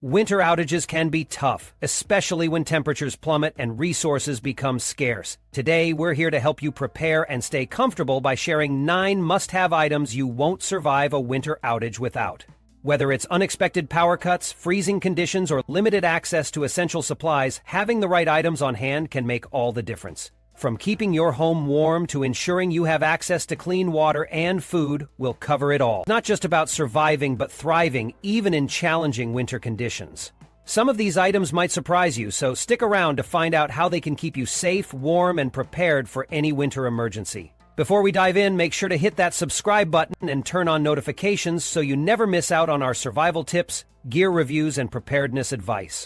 Winter outages can be tough, especially when temperatures plummet and resources become scarce. Today, we're here to help you prepare and stay comfortable by sharing 9 must-have items you won't survive a winter outage without. Whether it's unexpected power cuts, freezing conditions, or limited access to essential supplies, having the right items on hand can make all the difference. From keeping your home warm to ensuring you have access to clean water and food, we'll cover it all. Not just about surviving, but thriving, even in challenging winter conditions. Some of these items might surprise you, so stick around to find out how they can keep you safe, warm, and prepared for any winter emergency. Before we dive in, make sure to hit that subscribe button and turn on notifications so you never miss out on our survival tips, gear reviews, and preparedness advice.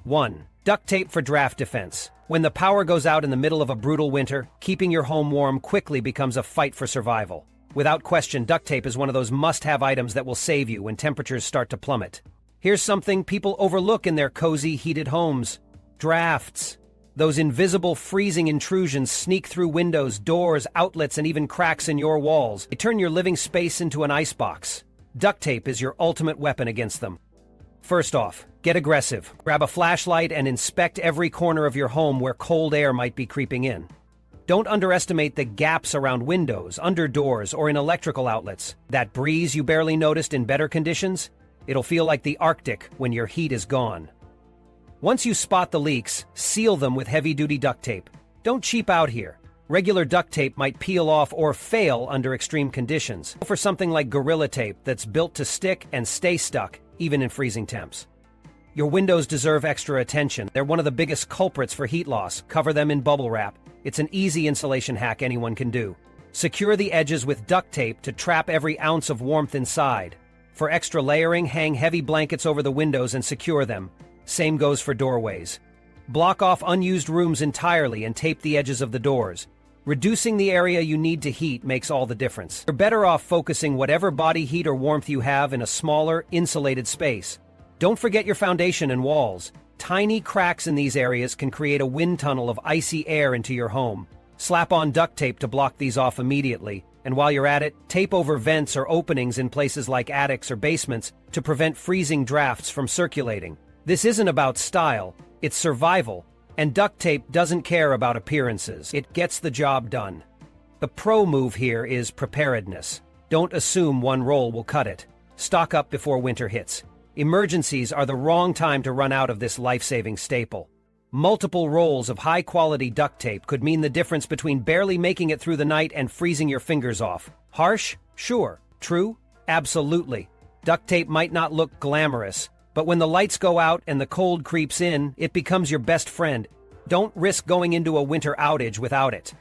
1. Duct tape for draft defense. When the power goes out in the middle of a brutal winter, keeping your home warm quickly becomes a fight for survival. Without question, duct tape is one of those must-have items that will save you when temperatures start to plummet. Here's something people overlook in their cozy, heated homes: drafts. Those invisible freezing intrusions sneak through windows, doors, outlets, and even cracks in your walls. They turn your living space into an icebox. Duct tape is your ultimate weapon against them. First off, get aggressive. Grab a flashlight and inspect every corner of your home where cold air might be creeping in. Don't underestimate the gaps around windows, under doors, or in electrical outlets. That breeze you barely noticed in better conditions? It'll feel like the Arctic when your heat is gone. Once you spot the leaks, seal them with heavy-duty duct tape. Don't cheap out here. Regular duct tape might peel off or fail under extreme conditions. Go for something like Gorilla Tape that's built to stick and stay stuck, even in freezing temps. Your windows deserve extra attention. They're one of the biggest culprits for heat loss. Cover them in bubble wrap. It's an easy insulation hack anyone can do. Secure the edges with duct tape to trap every ounce of warmth inside. For extra layering, hang heavy blankets over the windows and secure them. Same goes for doorways. Block off unused rooms entirely and tape the edges of the doors. Reducing the area you need to heat makes all the difference. You're better off focusing whatever body heat or warmth you have in a smaller, insulated space. Don't forget your foundation and walls. Tiny cracks in these areas can create a wind tunnel of icy air into your home. Slap on duct tape to block these off immediately, and while you're at it, tape over vents or openings in places like attics or basements to prevent freezing drafts from circulating. This isn't about style, it's survival. And duct tape doesn't care about appearances. It gets the job done. The pro move here is preparedness. Don't assume one roll will cut it. Stock up before winter hits. Emergencies are the wrong time to run out of this life-saving staple. Multiple rolls of high-quality duct tape could mean the difference between barely making it through the night and freezing your fingers off. Harsh? Sure. True? Absolutely. Duct tape might not look glamorous, but when the lights go out and the cold creeps in, it becomes your best friend. Don't risk going into a winter outage without it.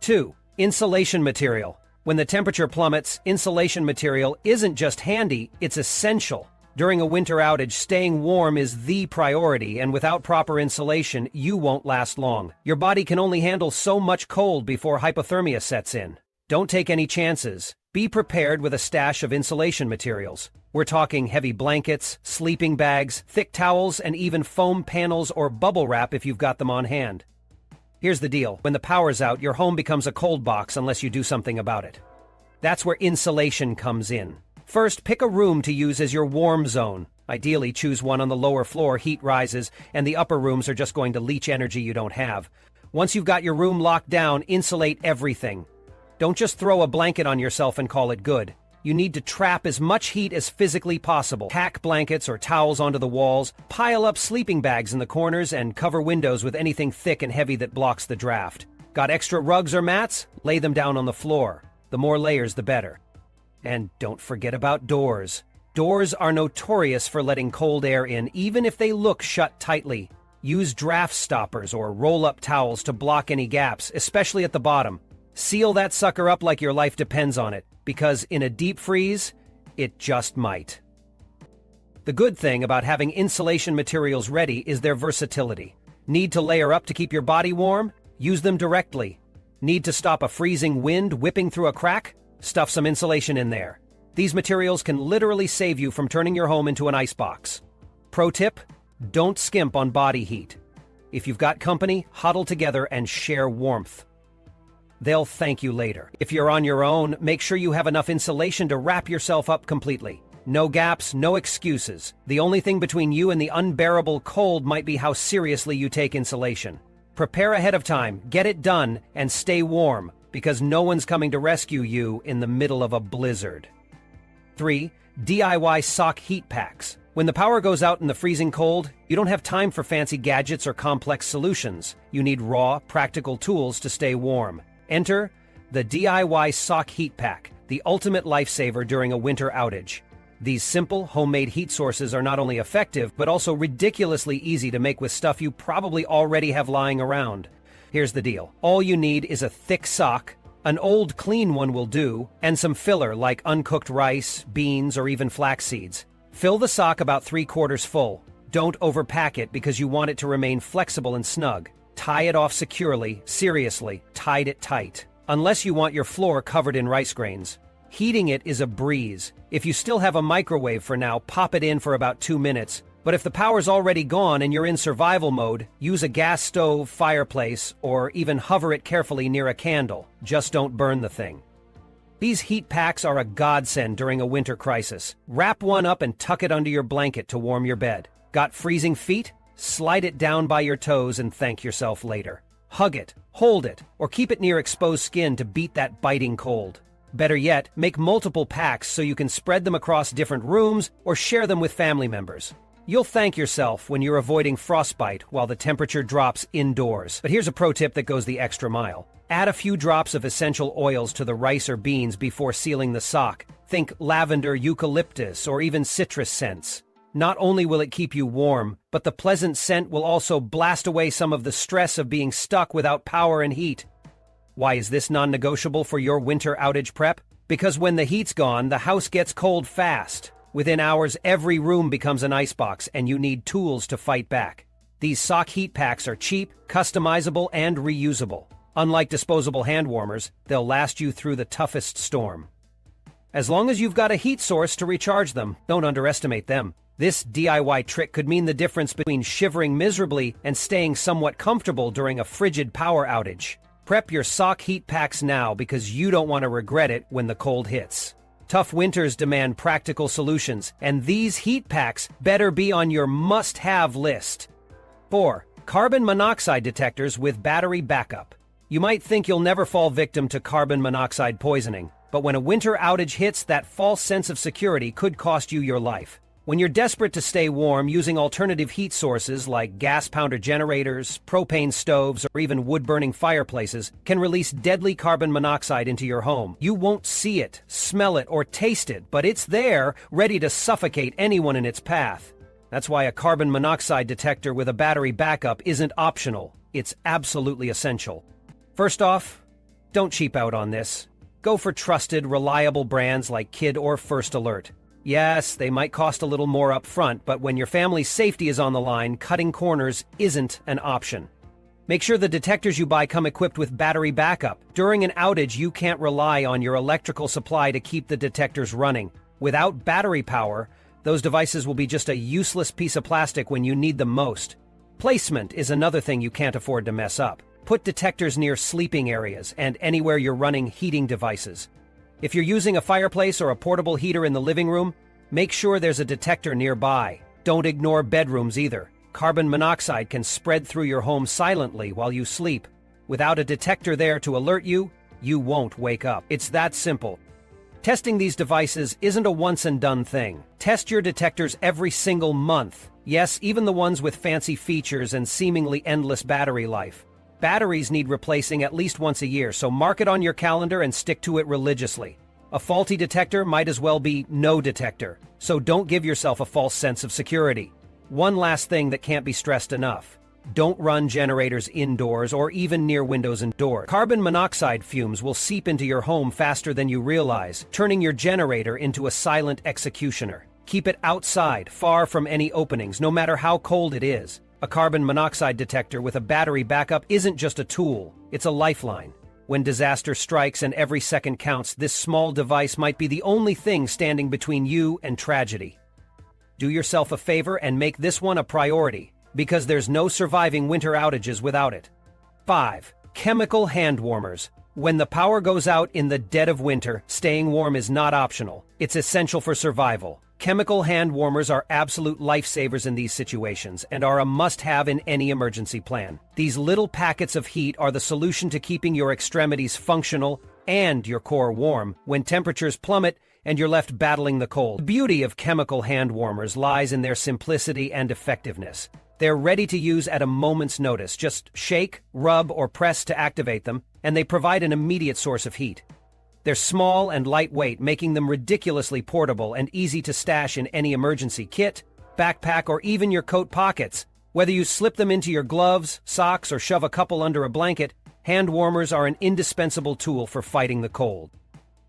2. Insulation material. When the temperature plummets, insulation material isn't just handy, it's essential. During a winter outage, staying warm is the priority, and without proper insulation, you won't last long. Your body can only handle so much cold before hypothermia sets in. Don't take any chances. Be prepared with a stash of insulation materials. We're talking heavy blankets, sleeping bags, thick towels, and even foam panels or bubble wrap if you've got them on hand. Here's the deal. When the power's out, your home becomes a cold box unless you do something about it. That's where insulation comes in. First, pick a room to use as your warm zone. Ideally, choose one on the lower floor. Heat rises, and the upper rooms are just going to leach energy you don't have. Once you've got your room locked down, insulate everything. Don't just throw a blanket on yourself and call it good. You need to trap as much heat as physically possible. Tack blankets or towels onto the walls, pile up sleeping bags in the corners, and cover windows with anything thick and heavy that blocks the draft. Got extra rugs or mats? Lay them down on the floor. The more layers, the better. And don't forget about doors. Doors are notorious for letting cold air in, even if they look shut tightly. Use draft stoppers or roll-up towels to block any gaps, especially at the bottom. Seal that sucker up like your life depends on it, because in a deep freeze, it just might. The good thing about having insulation materials ready is their versatility. Need to layer up to keep your body warm? Use them directly. Need to stop a freezing wind whipping through a crack? Stuff some insulation in there. These materials can literally save you from turning your home into an icebox. Pro tip: don't skimp on body heat. If you've got company, huddle together and share warmth. They'll thank you later. If you're on your own, make sure you have enough insulation to wrap yourself up completely. No gaps, no excuses. The only thing between you and the unbearable cold might be how seriously you take insulation. Prepare ahead of time, get it done, and stay warm, because no one's coming to rescue you in the middle of a blizzard. 3. DIY sock heat packs. When the power goes out in the freezing cold, you don't have time for fancy gadgets or complex solutions. You need raw, practical tools to stay warm. Enter the DIY sock heat pack, the ultimate lifesaver during a winter outage. These simple, homemade heat sources are not only effective, but also ridiculously easy to make with stuff you probably already have lying around. Here's the deal. All you need is a thick sock, an old clean one will do, and some filler like uncooked rice, beans, or even flax seeds. Fill the sock about 3/4 full. Don't overpack it because you want it to remain flexible and snug. Tie it off securely, seriously, tied it tight. Unless you want your floor covered in rice grains. Heating it is a breeze. If you still have a microwave for now, pop it in for about 2 minutes. But if the power's already gone and you're in survival mode, use a gas stove, fireplace, or even hover it carefully near a candle. Just don't burn the thing. These heat packs are a godsend during a winter crisis. Wrap one up and tuck it under your blanket to warm your bed. Got freezing feet? Slide it down by your toes and thank yourself later. Hug it, hold it, or keep it near exposed skin to beat that biting cold. Better yet, make multiple packs so you can spread them across different rooms or share them with family members. You'll thank yourself when you're avoiding frostbite while the temperature drops indoors. But here's a pro tip that goes the extra mile. Add a few drops of essential oils to the rice or beans before sealing the sock. Think lavender, eucalyptus, or even citrus scents. Not only will it keep you warm, but the pleasant scent will also blast away some of the stress of being stuck without power and heat. Why is this non-negotiable for your winter outage prep? Because when the heat's gone, the house gets cold fast. Within hours, every room becomes an icebox, and you need tools to fight back. These sock heat packs are cheap, customizable, and reusable. Unlike disposable hand warmers, they'll last you through the toughest storm. As long as you've got a heat source to recharge them, don't underestimate them. This DIY trick could mean the difference between shivering miserably and staying somewhat comfortable during a frigid power outage. Prep your sock heat packs now because you don't want to regret it when the cold hits. Tough winters demand practical solutions, and these heat packs better be on your must-have list. 4. Carbon monoxide detectors with battery backup. You might think you'll never fall victim to carbon monoxide poisoning, but when a winter outage hits, that false sense of security could cost you your life. When you're desperate to stay warm, using alternative heat sources like gas pounder generators, propane stoves, or even wood-burning fireplaces can release deadly carbon monoxide into your home. You won't see it, smell it, or taste it, but it's there, ready to suffocate anyone in its path. That's why a carbon monoxide detector with a battery backup isn't optional. It's absolutely essential. First off, don't cheap out on this. Go for trusted, reliable brands like Kid or First Alert. Yes, they might cost a little more up front, but when your family's safety is on the line, cutting corners isn't an option. Make sure the detectors you buy come equipped with battery backup. During an outage, you can't rely on your electrical supply to keep the detectors running. Without battery power, those devices will be just a useless piece of plastic when you need them most. Placement is another thing you can't afford to mess up. Put detectors near sleeping areas and anywhere you're running heating devices. If you're using a fireplace or a portable heater in the living room, make sure there's a detector nearby. Don't ignore bedrooms either. Carbon monoxide can spread through your home silently while you sleep. Without a detector there to alert you, you won't wake up. It's that simple. Testing these devices isn't a once-and-done thing. Test your detectors every single month. Yes, even the ones with fancy features and seemingly endless battery life. Batteries need replacing at least once a year, so mark it on your calendar and stick to it religiously. A faulty detector might as well be no detector, so don't give yourself a false sense of security. One last thing that can't be stressed enough. Don't run generators indoors or even near windows and doors. Carbon monoxide fumes will seep into your home faster than you realize, turning your generator into a silent executioner. Keep it outside, far from any openings, no matter how cold it is. A carbon monoxide detector with a battery backup isn't just a tool, it's a lifeline. When disaster strikes and every second counts, this small device might be the only thing standing between you and tragedy. Do yourself a favor and make this one a priority, because there's no surviving winter outages without it. 5. Chemical hand warmers. When the power goes out in the dead of winter, staying warm is not optional. It's essential for survival. Chemical hand warmers are absolute lifesavers in these situations and are a must-have in any emergency plan. These little packets of heat are the solution to keeping your extremities functional and your core warm when temperatures plummet and you're left battling the cold. The beauty of chemical hand warmers lies in their simplicity and effectiveness. They're ready to use at a moment's notice. Just shake, rub, or press to activate them, and they provide an immediate source of heat. They're small and lightweight, making them ridiculously portable and easy to stash in any emergency kit, backpack, or even your coat pockets. Whether you slip them into your gloves, socks, or shove a couple under a blanket, hand warmers are an indispensable tool for fighting the cold.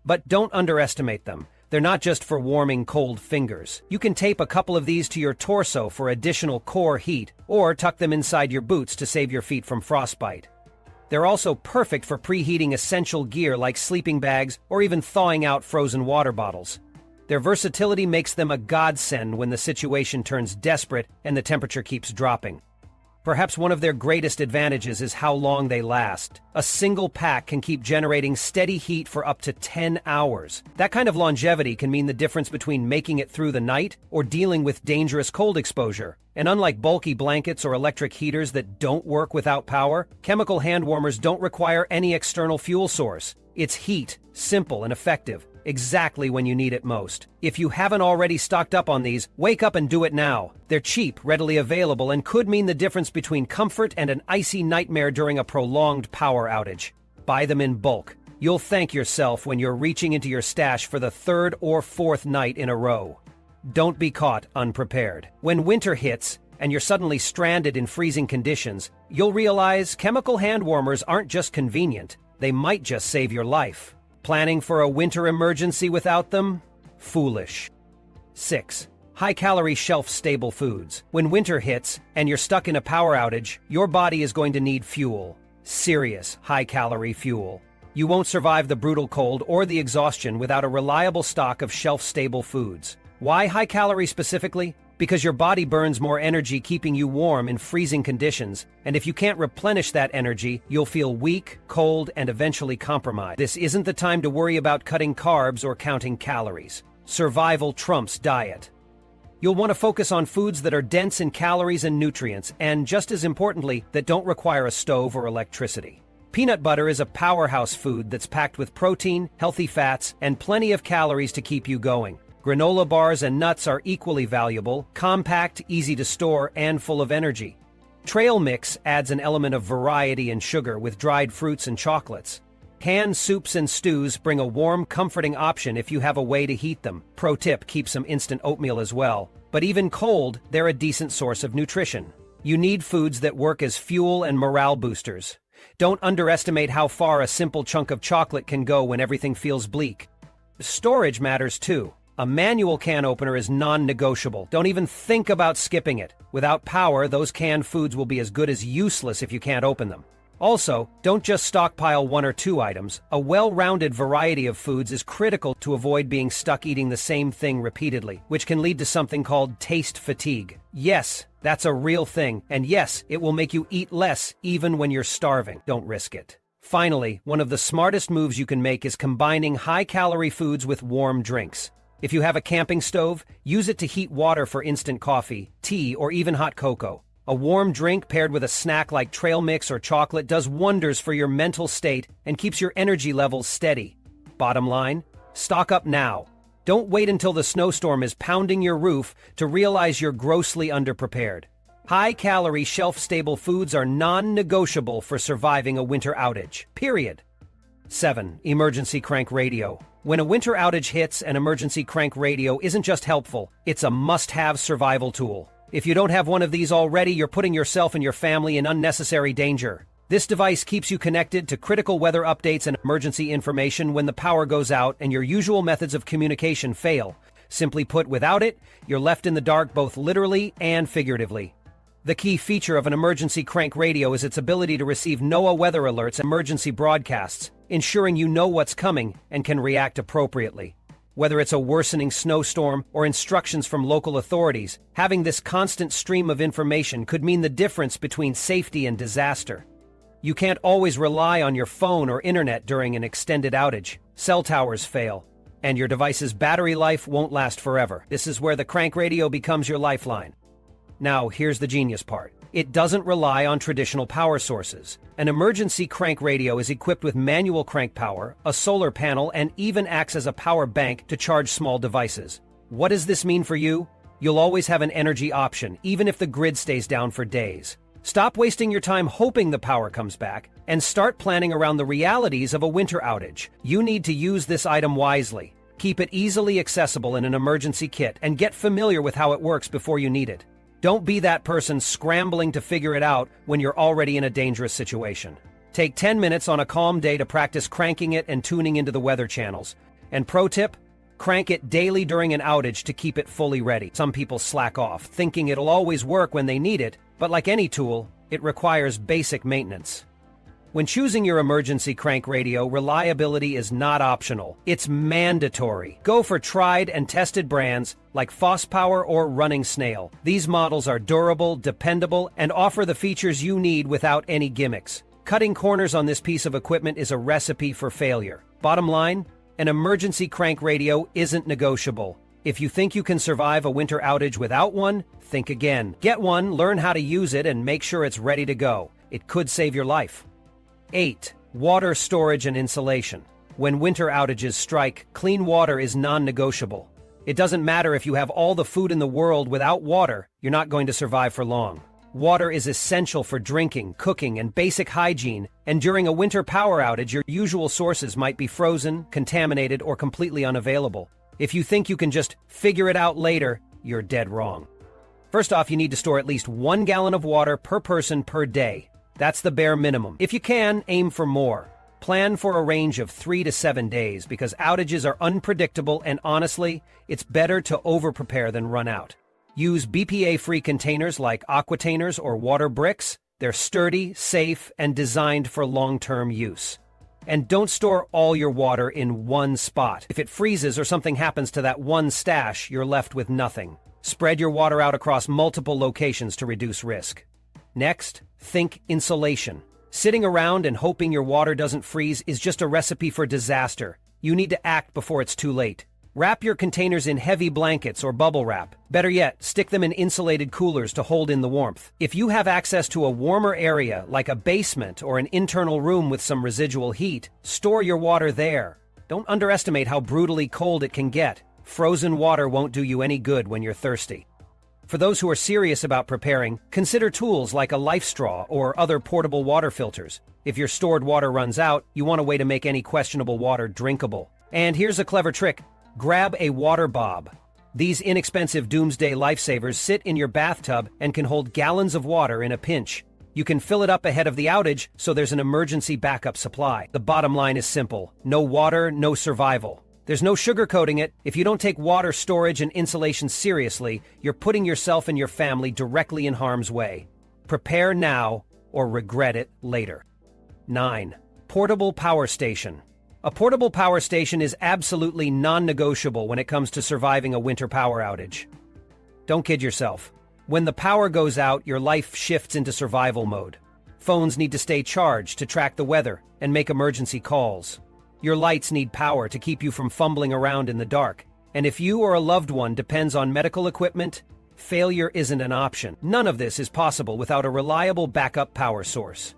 But don't underestimate them. They're not just for warming cold fingers. You can tape a couple of these to your torso for additional core heat, or tuck them inside your boots to save your feet from frostbite. They're also perfect for preheating essential gear like sleeping bags or even thawing out frozen water bottles. Their versatility makes them a godsend when the situation turns desperate and the temperature keeps dropping. Perhaps one of their greatest advantages is how long they last. A single pack can keep generating steady heat for up to 10 hours. That kind of longevity can mean the difference between making it through the night or dealing with dangerous cold exposure. And unlike bulky blankets or electric heaters that don't work without power, chemical hand warmers don't require any external fuel source. It's heat, simple and effective, exactly when you need it most. If you haven't already stocked up on these, wake up and do it now. They're cheap, readily available, and could mean the difference between comfort and an icy nightmare during a prolonged power outage. Buy them in bulk. You'll thank yourself when you're reaching into your stash for the third or fourth night in a row. Don't be caught unprepared. When winter hits, and you're suddenly stranded in freezing conditions, you'll realize chemical hand warmers aren't just convenient, they might just save your life. Planning for a winter emergency without them? Foolish. 6. High-calorie shelf-stable foods. When winter hits and you're stuck in a power outage, your body is going to need fuel. Serious high-calorie fuel. You won't survive the brutal cold or the exhaustion without a reliable stock of shelf-stable foods. Why high-calorie specifically? Because your body burns more energy keeping you warm in freezing conditions, and if you can't replenish that energy, you'll feel weak, cold, and eventually compromised. This isn't the time to worry about cutting carbs or counting calories. Survival trumps diet. You'll want to focus on foods that are dense in calories and nutrients, and just as importantly, that don't require a stove or electricity. Peanut butter is a powerhouse food that's packed with protein, healthy fats, and plenty of calories to keep you going. Granola bars and nuts are equally valuable, compact, easy to store, and full of energy. Trail mix adds an element of variety and sugar with dried fruits and chocolates. Canned soups and stews bring a warm, comforting option if you have a way to heat them. Pro tip, keep some instant oatmeal as well. But even cold, they're a decent source of nutrition. You need foods that work as fuel and morale boosters. Don't underestimate how far a simple chunk of chocolate can go when everything feels bleak. Storage matters too. A manual can opener is non-negotiable. Don't even think about skipping it. Without power, those canned foods will be as good as useless if you can't open them. Also, don't just stockpile one or two items. A well-rounded variety of foods is critical to avoid being stuck eating the same thing repeatedly, which can lead to something called taste fatigue. Yes, that's a real thing, and yes, it will make you eat less even when you're starving. Don't risk it. Finally, one of the smartest moves you can make is combining high-calorie foods with warm drinks. If you have a camping stove, use it to heat water for instant coffee, tea, or even hot cocoa. A warm drink paired with a snack like trail mix or chocolate does wonders for your mental state and keeps your energy levels steady. Bottom line, stock up now. Don't wait until the snowstorm is pounding your roof to realize you're grossly underprepared. High-calorie, shelf-stable foods are non-negotiable for surviving a winter outage, period. 7. Emergency crank radio. When a winter outage hits, an emergency crank radio isn't just helpful, it's a must-have survival tool. If you don't have one of these already, you're putting yourself and your family in unnecessary danger. This device keeps you connected to critical weather updates and emergency information when the power goes out and your usual methods of communication fail. Simply put, without it, you're left in the dark both literally and figuratively. The key feature of an emergency crank radio is its ability to receive NOAA weather alerts and emergency broadcasts, ensuring you know what's coming and can react appropriately. Whether it's a worsening snowstorm or instructions from local authorities, having this constant stream of information could mean the difference between safety and disaster. You can't always rely on your phone or internet during an extended outage. Cell towers fail. and your device's battery life won't last forever. This is where the crank radio becomes your lifeline. Now, here's the genius part. It doesn't rely on traditional power sources. An emergency crank radio is equipped with manual crank power, a solar panel, and even acts as a power bank to charge small devices. What does this mean for you? You'll always have an energy option, even if the grid stays down for days. Stop wasting your time hoping the power comes back, and start planning around the realities of a winter outage. You need to use this item wisely. Keep it easily accessible in an emergency kit, and get familiar with how it works before you need it. Don't be that person scrambling to figure it out when you're already in a dangerous situation. Take 10 minutes on a calm day to practice cranking it and tuning into the weather channels. And pro tip, crank it daily during an outage to keep it fully ready. Some people slack off, thinking it'll always work when they need it, but like any tool, it requires basic maintenance. When choosing your emergency crank radio, reliability is not optional. It's mandatory. Go for tried and tested brands like Power or Running Snail. These models are durable, dependable, and offer the features you need without any gimmicks. Cutting corners on this piece of equipment is a recipe for failure. Bottom line, an emergency crank radio isn't negotiable. If you think you can survive a winter outage without one, think again. Get one, learn how to use it, and make sure it's ready to go. It could save your life. 8. Water storage and insulation. When winter outages strike, clean water is non-negotiable. It doesn't matter if you have all the food in the world. Without water, you're not going to survive for long. Water is essential for drinking, cooking, and basic hygiene, and during a winter power outage, your usual sources might be frozen, contaminated, or completely unavailable. If you think you can just figure it out later, you're dead wrong. First off, you need to store at least 1 gallon of water per person per day. That's the bare minimum. If you can, aim for more. Plan for a range of 3 to 7 days because outages are unpredictable, and honestly, it's better to over-prepare than run out. Use BPA-free containers like aquatainers or water bricks. They're sturdy, safe, and designed for long-term use. And don't store all your water in one spot. If it freezes or something happens to that one stash, you're left with nothing. Spread your water out across multiple locations to reduce risk. Next, think insulation. Sitting around and hoping your water doesn't freeze is just a recipe for disaster. You need to act before it's too late. Wrap your containers in heavy blankets or bubble wrap. Better yet, stick them in insulated coolers to hold in the warmth. If you have access to a warmer area, like a basement or an internal room with some residual heat, store your water there. Don't underestimate how brutally cold it can get. Frozen water won't do you any good when you're thirsty. For those who are serious about preparing, consider tools like a life straw or other portable water filters. If your stored water runs out, you want a way to make any questionable water drinkable. And here's a clever trick. Grab a water bob. These inexpensive doomsday lifesavers sit in your bathtub and can hold gallons of water in a pinch. You can fill it up ahead of the outage, so there's an emergency backup supply. The bottom line is simple. No water, no survival. There's no sugarcoating it. If you don't take water storage and insulation seriously, you're putting yourself and your family directly in harm's way. Prepare now or regret it later. 9. Portable power station. A portable power station is absolutely non-negotiable when it comes to surviving a winter power outage. Don't kid yourself. When the power goes out, your life shifts into survival mode. Phones need to stay charged to track the weather and make emergency calls. Your lights need power to keep you from fumbling around in the dark. And if you or a loved one depends on medical equipment, failure isn't an option. None of this is possible without a reliable backup power source.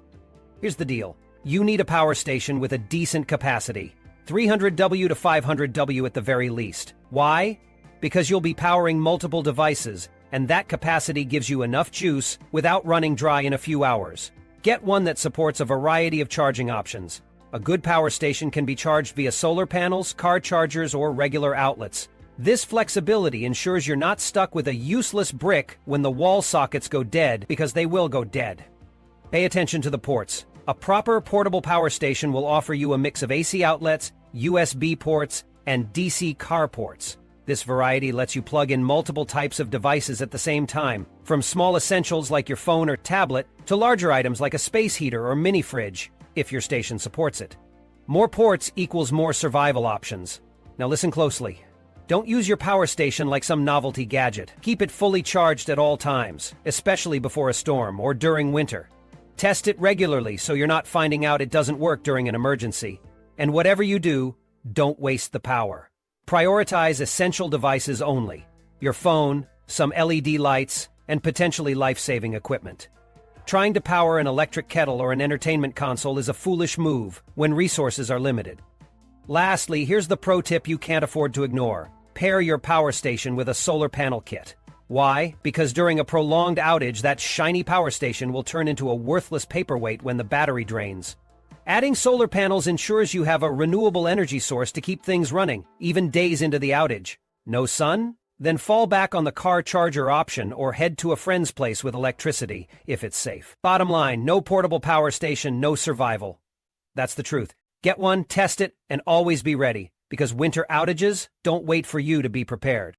Here's the deal. You need a power station with a decent capacity. 300W to 500W at the very least. Why? Because you'll be powering multiple devices, and that capacity gives you enough juice without running dry in a few hours. Get one that supports a variety of charging options. A good power station can be charged via solar panels, car chargers, or regular outlets. This flexibility ensures you're not stuck with a useless brick when the wall sockets go dead, because they will go dead. Pay attention to the ports. A proper portable power station will offer you a mix of AC outlets, USB ports, and DC car ports. This variety lets you plug in multiple types of devices at the same time, from small essentials like your phone or tablet to larger items like a space heater or mini fridge, if your station supports it. More ports equals more survival options. Now listen closely. Don't use your power station like some novelty gadget. Keep it fully charged at all times, especially before a storm or during winter. Test it regularly so you're not finding out it doesn't work during an emergency. And whatever you do, don't waste the power. Prioritize essential devices only: your phone, some LED lights, and potentially life-saving equipment. Trying to power an electric kettle or an entertainment console is a foolish move when resources are limited. Lastly, here's the pro tip you can't afford to ignore. Pair your power station with a solar panel kit. Why? Because during a prolonged outage, that shiny power station will turn into a worthless paperweight when the battery drains. Adding solar panels ensures you have a renewable energy source to keep things running, even days into the outage. No sun? Then fall back on the car charger option or head to a friend's place with electricity, if it's safe. Bottom line, no portable power station, no survival. That's the truth. Get one, test it, and always be ready, because winter outages don't wait for you to be prepared.